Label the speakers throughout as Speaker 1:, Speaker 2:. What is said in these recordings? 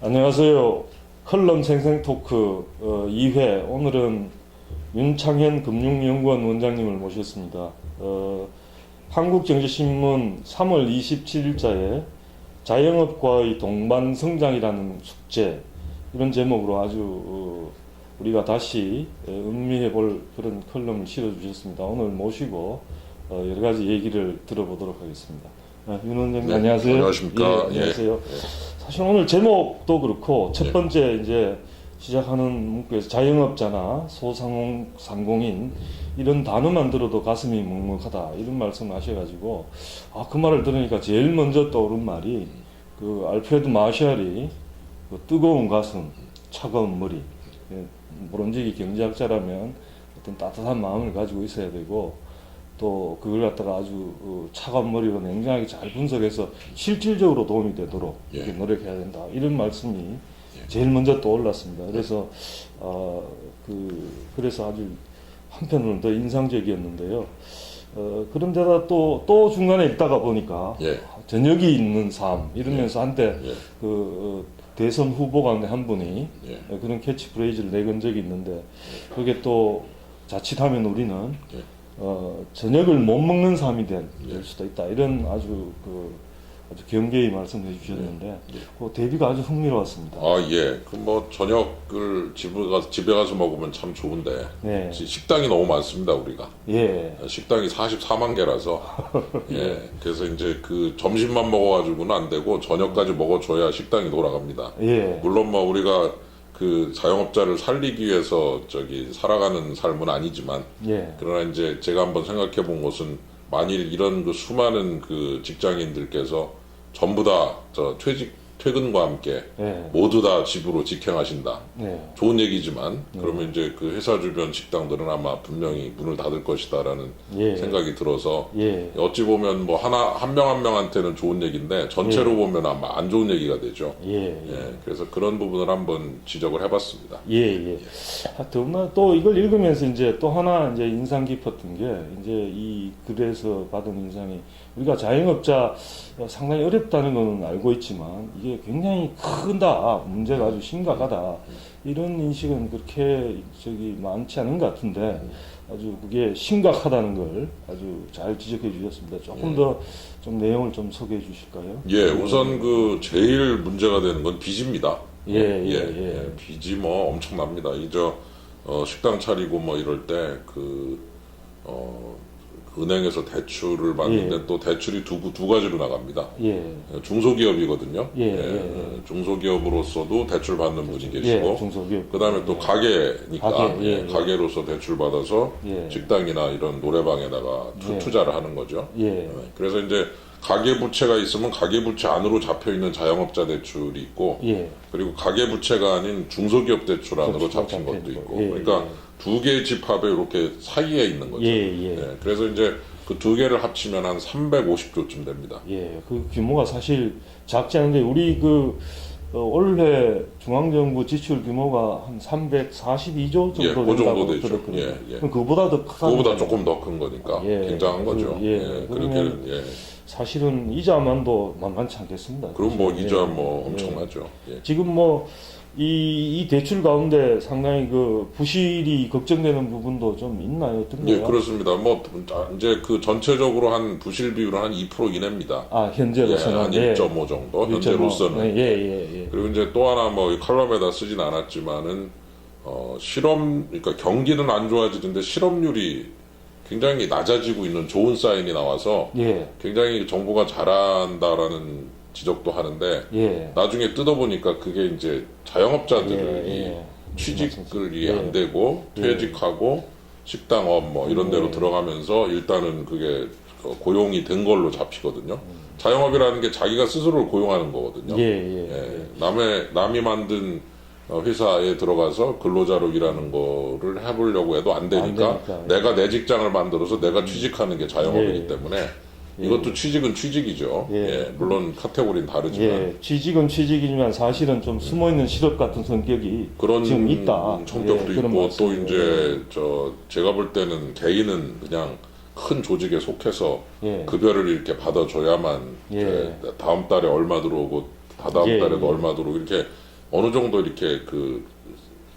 Speaker 1: 안녕하세요. 컬럼 생생토크 2회. 오늘은 윤창현 금융연구원 원장님을 모셨습니다. 한국경제신문 3월 27일자에 자영업과의 동반성장이라는 숙제, 이런 제목으로 아주 우리가 다시 음미해 볼 그런 컬럼을 실어주셨습니다. 오늘 모시고 여러 가지 얘기를 들어보도록 하겠습니다. 윤 원장님,
Speaker 2: 네,
Speaker 1: 안녕하세요.
Speaker 2: 안녕하십니까.
Speaker 1: 예, 안녕하세요. 사실 오늘 제목도 그렇고 첫 번째 이제 시작하는 문구에서 자영업자나 소상공인 이런 단어만 들어도 가슴이 먹먹하다, 이런 말씀을 하셔가지고 그 말을 들으니까 제일 먼저 떠오른 말이 그 알프레드 마샬이 그 뜨거운 가슴, 차가운 머리. 모론지기 경제학자라면 어떤 따뜻한 마음을 가지고 있어야 되고, 또 그걸 갖다가 아주 차가운 머리로 냉정하게 잘 분석해서 실질적으로 도움이 되도록 이렇게 노력해야 된다, 이런 말씀이 제일 먼저 떠올랐습니다. 그래서 그래서 아주 한편으로는 더 인상적이었는데요. 그런데다 또 중간에 있다가 보니까 저녁이 있는 삶, 이러면서 한때 대선 후보 가운데 한 분이 그런 캐치프레이즈를 내건 적이 있는데, 그게 또 자칫하면 우리는 저녁을 못 먹는 삶이 될 수도 있다, 이런 아주 경계의 말씀을 해주셨는데, 그 대비가 아주 흥미로웠습니다.
Speaker 2: 그 저녁을 집에 가서 먹으면 참 좋은데, 식당이 너무 많습니다, 우리가. 식당이 44만 개라서. 그래서 이제 그 점심만 먹어가지고는 안 되고, 저녁까지 먹어줘야 식당이 돌아갑니다. 물론 우리가 그 자영업자를 살리기 위해서 살아가는 삶은 아니지만, 그러나 이제 제가 한번 생각해 본 것은, 만일 이런 그 수많은 그 직장인들께서 전부 다 퇴근과 함께 모두 다 집으로 직행하신다. 좋은 얘기지만, 그러면 이제 그 회사 주변 식당들은 아마 분명히 문을 닫을 것이다라는 생각이 들어서, 어찌 보면 한 명 한 명한테는 좋은 얘기인데, 전체로 보면 아마 안 좋은 얘기가 되죠. 그래서 그런 부분을 한번 지적을 해봤습니다.
Speaker 1: 더구나 또 이걸 읽으면서 이제 또 하나 이제 인상 깊었던 게, 이제 이 글에서 받은 인상이, 우리가 자영업자 상당히 어렵다는 건 알고 있지만 이게 굉장히 크다, 문제가 아주 심각하다, 이런 인식은 그렇게 많지 않은 것 같은데, 아주 그게 심각하다는 걸 아주 잘 지적해 주셨습니다. 조금 더 좀 내용을 좀 소개해 주실까요?
Speaker 2: 우선 제일 문제가 되는 건 빚입니다. 빚이 엄청납니다. 식당 차리고 이럴 때 은행에서 대출을 받는데 또 대출이 두 가지로 나갑니다. 중소기업이거든요. 중소기업으로서도 대출 받는 분이 계시고, 그 다음에 또 가게니까 가게로서 대출 받아서 식당이나 이런 노래방에다가 투자를 하는 거죠. 그래서 이제 가계부채가 있으면 가계부채 안으로 잡혀있는 자영업자 대출이 있고, 그리고 가계부채가 아닌 중소기업 대출 안으로 잡힌 것도 있고, 그러니까 두 개의 집합에 이렇게 사이에 있는 거죠. 그래서 이제 그 두 개를 합치면 한 350조쯤 됩니다.
Speaker 1: 그 규모가 사실 작지 않은데, 우리 올해 중앙정부 지출 규모가 한 342조 정도
Speaker 2: 그
Speaker 1: 된다고
Speaker 2: 정도 되죠.
Speaker 1: 들었거든요. 그거보다 더 크다.
Speaker 2: 그거보다 조금 더 큰 거니까 굉장한 거죠.
Speaker 1: 그러면 사실은 이자만도 만만치 않겠습니다.
Speaker 2: 그럼 이자 엄청나죠.
Speaker 1: 지금 이 대출 가운데 상당히 부실이 걱정되는 부분도 좀 있나요? 어떤가요?
Speaker 2: 그렇습니다. 이제 전체적으로 한 부실 비율은 한 2% 이내입니다.
Speaker 1: 현재로서는
Speaker 2: 한 1.5 정도, 현재로서는. 그리고 이제 또 하나 칼럼에다 쓰진 않았지만은 그러니까 경기는 안 좋아지는데 실업률이 굉장히 낮아지고 있는 좋은 사인이 나와서 굉장히 정부가 잘한다라는 지적도 하는데, 나중에 뜯어보니까 그게 이제 자영업자들이 취직이 안 되고 퇴직하고 식당업 이런 데로 들어가면서 일단은 그게 고용이 된 걸로 잡히거든요. 자영업이라는 게 자기가 스스로를 고용하는 거거든요. 남이 만든 회사에 들어가서 근로자로 일하는 거를 해보려고 해도 안 되니까 내가 내 직장을 만들어서 내가 취직하는 게 자영업이기 때문에, 이것도 취직은 취직이죠. 물론 카테고리는 다르지만.
Speaker 1: 취직은 취직이지만 사실은 좀 숨어있는 실업 같은 성격이
Speaker 2: 그런
Speaker 1: 지금 있다.
Speaker 2: 성격도 있고, 또 이제 제가 볼 때는 개인은 그냥 큰 조직에 속해서 급여를 이렇게 받아줘야만 다음 달에 얼마 들어오고 다다음 달에도 얼마 들어오고 이렇게 어느 정도 이렇게 그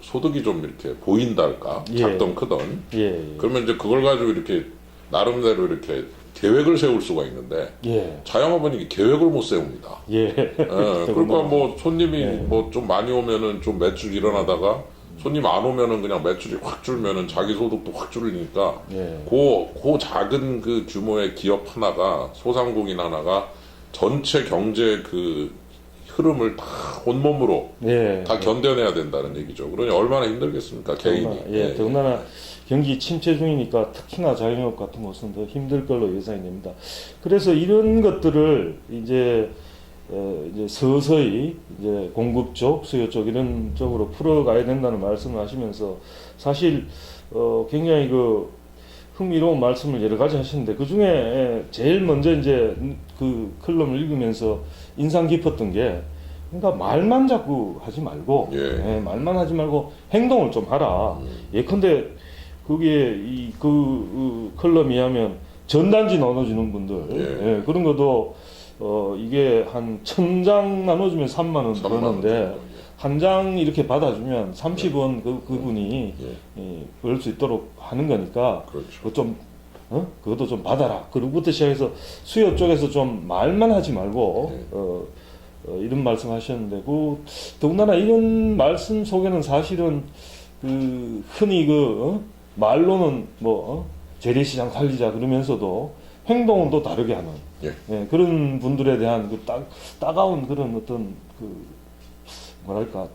Speaker 2: 소득이 좀 이렇게 보인달까
Speaker 1: 예.
Speaker 2: 작던 크던
Speaker 1: 예.
Speaker 2: 그러면 이제 그걸 가지고 이렇게 나름대로 이렇게 계획을 세울 수가 있는데
Speaker 1: 예.
Speaker 2: 자영업은 이게 계획을 못 세웁니다.
Speaker 1: 예.
Speaker 2: 그러니까 뭐 손님이
Speaker 1: 예.
Speaker 2: 뭐 좀 많이 오면은 좀 매출 일어나다가 손님 안 오면은 그냥 매출이 확 줄면은 자기 소득도 확 줄리니까
Speaker 1: 예.
Speaker 2: 그 작은 그 규모의 기업 하나가 소상공인 하나가 전체 경제 그 흐름을 다 온몸으로
Speaker 1: 예.
Speaker 2: 다 견뎌내야 된다는 얘기죠. 그러니 얼마나 힘들겠습니까 개인이.
Speaker 1: 예. 더군다나 경기 침체 중이니까 특히나 자영업 같은 곳은 더 힘들 걸로 예상이 됩니다. 그래서 이런 것들을 이제 서서히 이제 공급 쪽, 수요 쪽 이런 쪽으로 풀어가야 된다는 말씀을 하시면서 사실 굉장히 그 흥미로운 말씀을 여러 가지 하시는데 그 중에 제일 먼저 이제 그 클럼을 읽으면서 인상 깊었던 게 그러니까 말만 자꾸 하지 말고
Speaker 2: 예.
Speaker 1: 말만 하지 말고 행동을 좀 하라. 예컨대 거기에 그 컬럼이 하면 전단지 나눠주는 분들 예, 그런 것도 이게 한 1000장 나눠주면 3만 원 버는데 한 장 이렇게 받아주면 30원 그분이 벌 수 있도록 하는 거니까
Speaker 2: 그렇죠.
Speaker 1: 그거 좀 그것도 좀 받아라. 그리고부터 시작해서 수요 쪽에서 좀 말만 하지 말고 이런 말씀하셨는데 더군다나 이런 말씀 속에는 사실은 그 흔히 말로는 재래시장 살리자 그러면서도 행동은 또 다르게 하는 그런 분들에 대한 그 따가운 그런 어떤 뭐랄까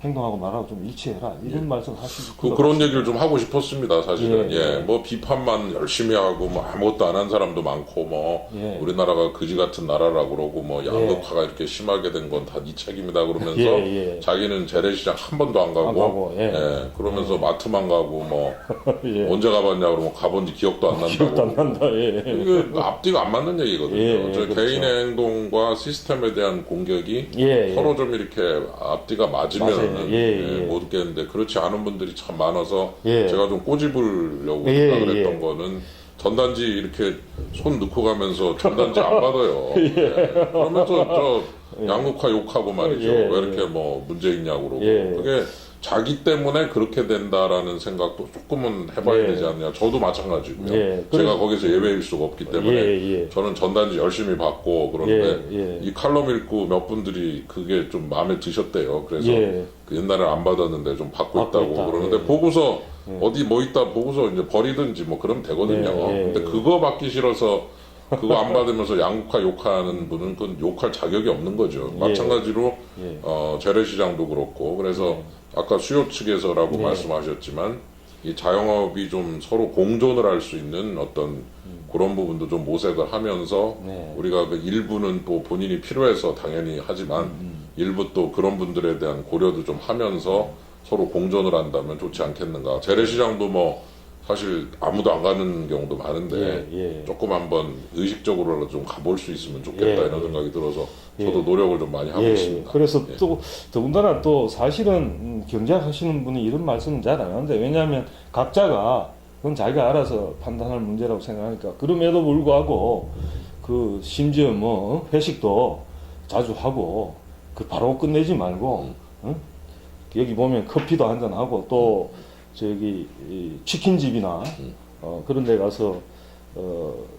Speaker 1: 행동하고 말하고 좀 일치해라 이런 말씀 하시고
Speaker 2: 그런 얘기를 좀 하고 싶었습니다 사실은. 뭐 비판만 열심히 하고 뭐 아무것도 안 한 사람도 많고 뭐 우리나라가 그지 같은 나라라고 그러고 뭐 양극화가 이렇게 심하게 된 건 다 네 책임이다 그러면서 자기는 재래시장 한 번도 안 가고 그러면서 마트만 가고 뭐 언제 가봤냐 그러면 가본 지 기억도 안 난다고. 이게 앞뒤가 안 맞는 얘기거든요. 저
Speaker 1: 그렇죠.
Speaker 2: 개인의 행동과 시스템에 대한 공격이 서로 좀 이렇게 앞뒤가 맞으면 못 웃겠는데 그렇지 않은 분들이 참 많아서 제가 좀 꼬집으려고 생각을 했던 거는 전단지 이렇게 손 넣고 가면서 전단지 안 받아요. 그러면서 저 양극화 욕하고 말이죠. 왜 이렇게 뭐 문제 있냐고 그러고 그게 자기 때문에 그렇게 된다라는 생각도 조금은 해봐야 되지 않냐. 저도 마찬가지고요. 제가 거기서 예외일 수가 없기 때문에 저는 전단지 열심히 받고 그런데 이 칼럼 읽고 몇 분들이 그게 좀 마음에 드셨대요. 그래서 그 옛날에 안 받았는데 좀 받고 있다고 그러는데 보고서 어디 뭐 있다 보고서 이제 버리든지 뭐 그러면 되거든요. 근데 그거 받기 싫어서 그거 안 받으면서 양극화 욕하는 분은 그건 욕할 자격이 없는 거죠. 마찬가지로 재래시장도 그렇고 그래서 아까 수요 측에서라고 말씀하셨지만 이 자영업이 좀 서로 공존을 할 수 있는 어떤 그런 부분도 좀 모색을 하면서 우리가 그 일부는 또 본인이 필요해서 당연히 하지만 일부 또 그런 분들에 대한 고려도 좀 하면서 서로 공존을 한다면 좋지 않겠는가. 재래시장도 뭐 사실 아무도 안 가는 경우도 많은데 조금 한번 의식적으로라도 좀 가볼 수 있으면 좋겠다 이런 생각이 들어서 저도 노력을 좀 많이 하고 있습니다.
Speaker 1: 그래서 또 더군다나 또 사실은 경제하시는 분이 이런 말씀은 잘 안 하는데 왜냐하면 각자가 그건 자기가 알아서 판단할 문제라고 생각하니까 그럼에도 불구하고 그 심지어 뭐 회식도 자주 하고 그 바로 끝내지 말고 여기 보면 커피도 한잔 하고 또 저기 치킨집이나 그런 데 가서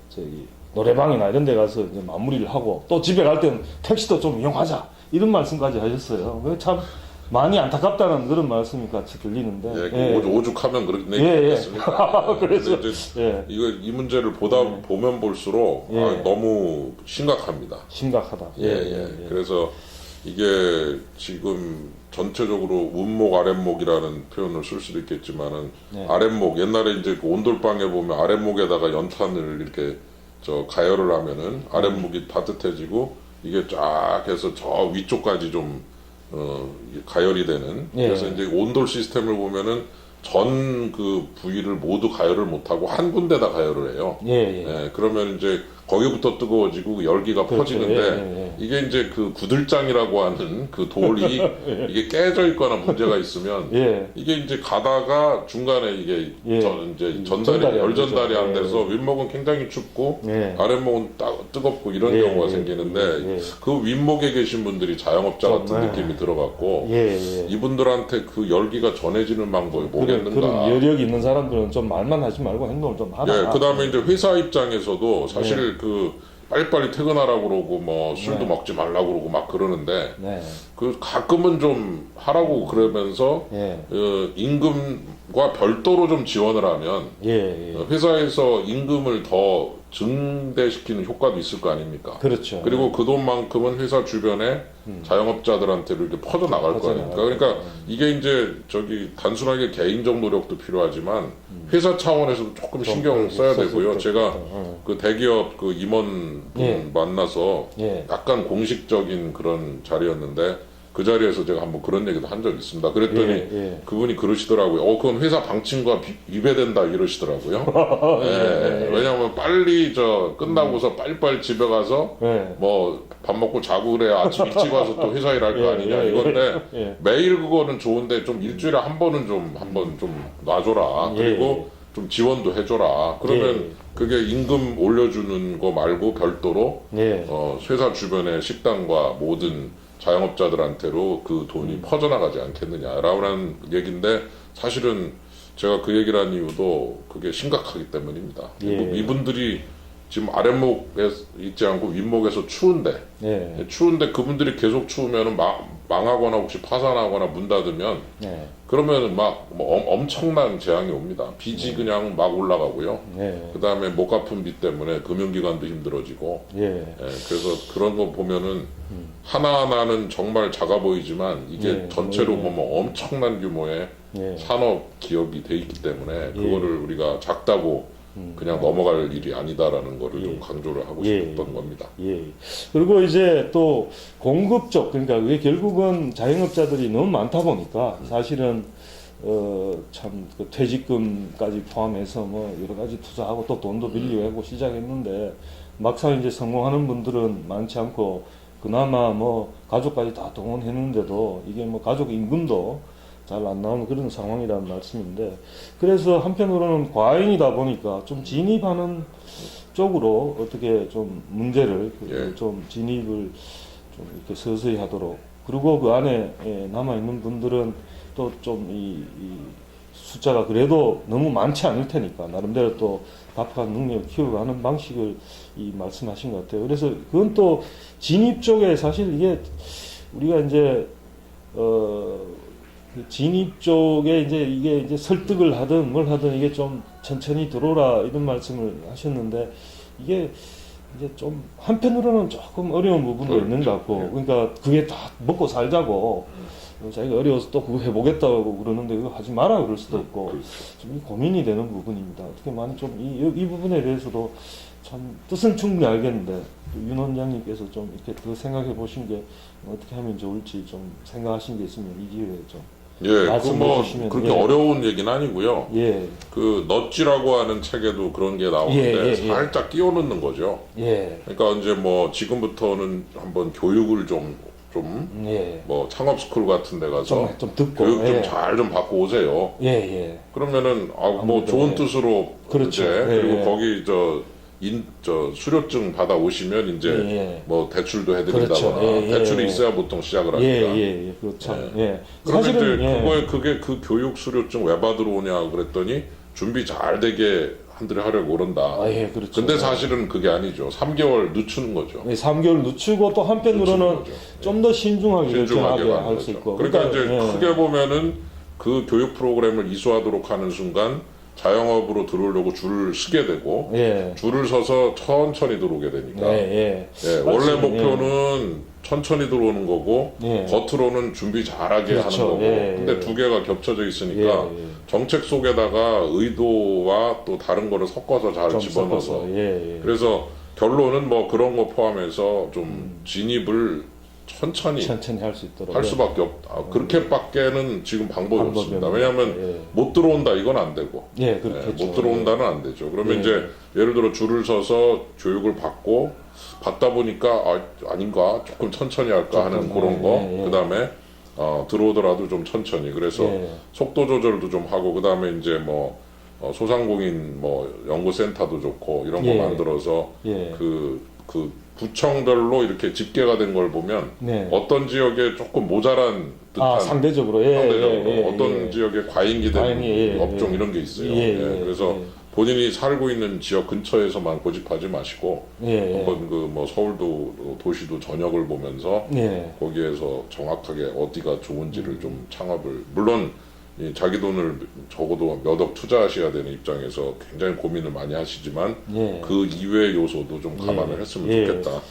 Speaker 1: 저기 노래방이나 이런 데 가서 이제 마무리를 하고 또 집에 갈 때는 택시도 좀 이용하자 이런 말씀까지 하셨어요. 참 많이 안타깝다는 그런 말씀이 같이 들리는데
Speaker 2: 오죽하면 그런 얘기겠습니까?
Speaker 1: 그래서
Speaker 2: 이 문제를 보면 볼수록 너무 심각합니다.
Speaker 1: 심각하다.
Speaker 2: 그래서 이게 지금 전체적으로 운목 아랫목이라는 표현을 쓸 수도 있겠지만은 아랫목 옛날에 이제 그 온돌방에 보면 아랫목에다가 연탄을 이렇게 가열을 하면은 아랫목이 따뜻해지고 이게 쫙 해서 저 위쪽까지 좀 가열이 되는 그래서 이제 온돌 시스템을 보면은 전 그 부위를 모두 가열을 못하고 한 군데다 가열을 해요. 그러면 이제 거기부터 뜨거워지고 열기가
Speaker 1: 그렇죠.
Speaker 2: 퍼지는데 이게 이제 그 구들장이라고 하는 그 돌이 이게 깨져 있거나 문제가 있으면 이게 이제 가다가 중간에 이게 이제 열 전달이 안 돼서 윗목은 굉장히 춥고 아랫목은 뜨겁고 이런 경우가 생기는데 그 윗목에 계신 분들이 자영업자 같은 느낌이 들어갔고 이분들한테 그 열기가 전해지는 방법이 뭐겠는가.
Speaker 1: 그런 여력이 있는 사람들은 좀 말만 하지 말고 행동을 좀 하라.
Speaker 2: 그다음에 이제 회사 입장에서도 사실 그 빨리빨리 퇴근하라고 그러고 뭐 술도 먹지 말라고 그러고 막 그러는데 그 가끔은 좀 하라고 그러면서 임금과 별도로 좀 지원을 하면 회사에서 임금을 더 증대시키는 효과도 있을 거 아닙니까?
Speaker 1: 그렇죠.
Speaker 2: 그리고 그 돈만큼은 회사 주변에 자영업자들한테로 이렇게 퍼져 나갈 거니까. 그러니까 이게 이제 단순하게 개인적 노력도 필요하지만 회사 차원에서도 조금 신경을 써야 되고요. 제가 그 대기업 그 임원분 만나서 약간 공식적인 그런 자리였는데 그 자리에서 제가 한번 그런 얘기도 한 적이 있습니다. 그랬더니 그분이 그러시더라고요. 그건 회사 방침과 위배된다 이러시더라고요. 왜냐하면 빨리 끝나고서 빨리빨리 집에 가서 뭐 밥 먹고 자고 그래야 아침 일찍 와서 또 회사 일할 거 아니냐 이건데 매일 그거는 좋은데 좀 일주일에 한 번은 한번 좀 놔줘라. 그리고 좀 지원도 해줘라. 그러면 그게 임금 올려주는 거 말고 별도로 회사 주변의 식당과 모든 자영업자들한테로 그 돈이 퍼져나가지 않겠느냐라는 얘기인데 사실은 제가 그 얘기를 한 이유도 그게 심각하기 때문입니다. 이분들이 지금 아랫목에 있지 않고 윗목에서 추운데 그분들이 계속 추우면 망하거나 혹시 파산하거나 문 닫으면 그러면 뭐 엄청난 재앙이 옵니다. 빚이 그냥 막 올라가고요. 그 다음에 못 갚은 빚 때문에 금융기관도 힘들어지고 그래서 그런 거 보면은 하나하나는 정말 작아 보이지만 이게 전체로 보면 엄청난 규모의 산업 기업이 돼 있기 때문에 그거를 우리가 작다고 그냥 넘어갈 일이 아니다라는 거를 좀 강조를 하고 싶었던 겁니다.
Speaker 1: 그리고 이제 또 공급 쪽, 그러니까 왜 결국은 자영업자들이 너무 많다 보니까 사실은 참 그 퇴직금까지 포함해서 뭐 여러 가지 투자하고 또 돈도 빌리고 시작했는데 막상 이제 성공하는 분들은 많지 않고 그나마 뭐 가족까지 다 동원했는데도 이게 뭐 가족 임금도 잘 안 나오는 그런 상황이라는 말씀인데, 그래서 한편으로는 과잉이다 보니까 좀 진입하는 쪽으로 어떻게 좀 문제를 좀 진입을 좀 이렇게 서서히 하도록, 그리고 그 안에 남아 있는 분들은 또 좀 이 숫자가 그래도 너무 많지 않을 테니까 나름대로 또 박한 능력을 키워가는 방식을 말씀하신 것 같아요. 그래서 그건 또 진입 쪽에 사실 이게 우리가 이제 진입 쪽에 이게 이제 설득을 하든 뭘 하든 이게 좀 천천히 들어오라 이런 말씀을 하셨는데, 이게 이제 좀 한편으로는 조금 어려운 부분도 있는 것 같고, 그러니까 그게 다 먹고 살자고 자기가 어려워서 또 그거 해보겠다고 그러는데 그거 하지 마라 그럴 수도 없고 좀 고민이 되는 부분입니다. 어떻게 많이 좀 이 부분에 대해서도 참 뜻은 충분히 알겠는데 윤 원장님께서 좀 이렇게 더 생각해 보신 게 어떻게 하면 좋을지 좀 생각하신 게 있으면 이 기회에 좀
Speaker 2: 그렇게 어려운 얘기는 아니고요. 그 넛지라고 하는 책에도 그런 게 나오는데 살짝 끼워 넣는 거죠. 그러니까 이제 뭐 지금부터는 한번 교육을 뭐 창업 스쿨 같은 데 가서
Speaker 1: 좀 듣고
Speaker 2: 교육 좀 잘 좀 받고 오세요. 그러면은 뭐 좋은 뜻으로
Speaker 1: 그렇죠.
Speaker 2: 그리고 거기 수료증 받아 오시면 이제 뭐 대출도 해드린다거나 대출이 있어야 보통 시작을 합니다.
Speaker 1: 그렇죠.
Speaker 2: 그러면 이제 그게 그 교육 수료증 왜 받으러 오냐 그랬더니 준비 잘 되게 한들이 하려고 그런다.
Speaker 1: 그렇죠.
Speaker 2: 근데 사실은 그게 아니죠. 3개월 늦추는 거죠.
Speaker 1: 3개월 늦추고 또 한편으로는 좀 더 신중하게 결정하게 할 수 있고.
Speaker 2: 그러니까 이제 크게 보면은 그 교육 프로그램을 이수하도록 하는 순간 자영업으로 들어오려고 줄을 서게 되고 줄을 서서 천천히 들어오게 되니까 원래 목표는 천천히 들어오는 거고 겉으로는 준비 잘하게 하는 거고 근데 두 개가 겹쳐져 있으니까 정책 속에다가 의도와 또 다른 거를 섞어서 잘 집어넣어서 그래서 결론은 뭐 그런 거 포함해서 좀 진입을 천천히
Speaker 1: 할 수 있도록
Speaker 2: 할 수밖에 없다. 그렇게밖에는 지금 방법이 없습니다.
Speaker 1: 없는
Speaker 2: 왜냐하면
Speaker 1: 예.
Speaker 2: 못 들어온다 이건 안 되고,
Speaker 1: 그렇겠죠.
Speaker 2: 못 들어온다는 안 되죠. 그러면
Speaker 1: 예.
Speaker 2: 이제 예를 들어 줄을 서서 교육을 받다 보니까 아닌가 조금 천천히 할까 하는 그런 거. 그다음에 들어오더라도 좀 천천히. 그래서 속도 조절도 좀 하고 그다음에 이제 뭐 소상공인 뭐 연구센터도 좋고 이런 거 만들어서 그 구청별로 이렇게 집계가 된 걸 보면 어떤 지역에 조금 모자란 듯한
Speaker 1: 상대적으로
Speaker 2: 어떤 지역에 과잉기된 업종 이런 게 있어요. 그래서 본인이 살고 있는 지역 근처에서만 고집하지 마시고 한번 그 뭐 서울도 도시도 전역을 보면서 거기에서 정확하게 어디가 좋은지를 좀 창업을 물론 이 자기 돈을 적어도 몇 억 투자하셔야 되는 입장에서 굉장히 고민을 많이 하시지만 그 이외의 요소도 좀 감안을 했으면 좋겠다.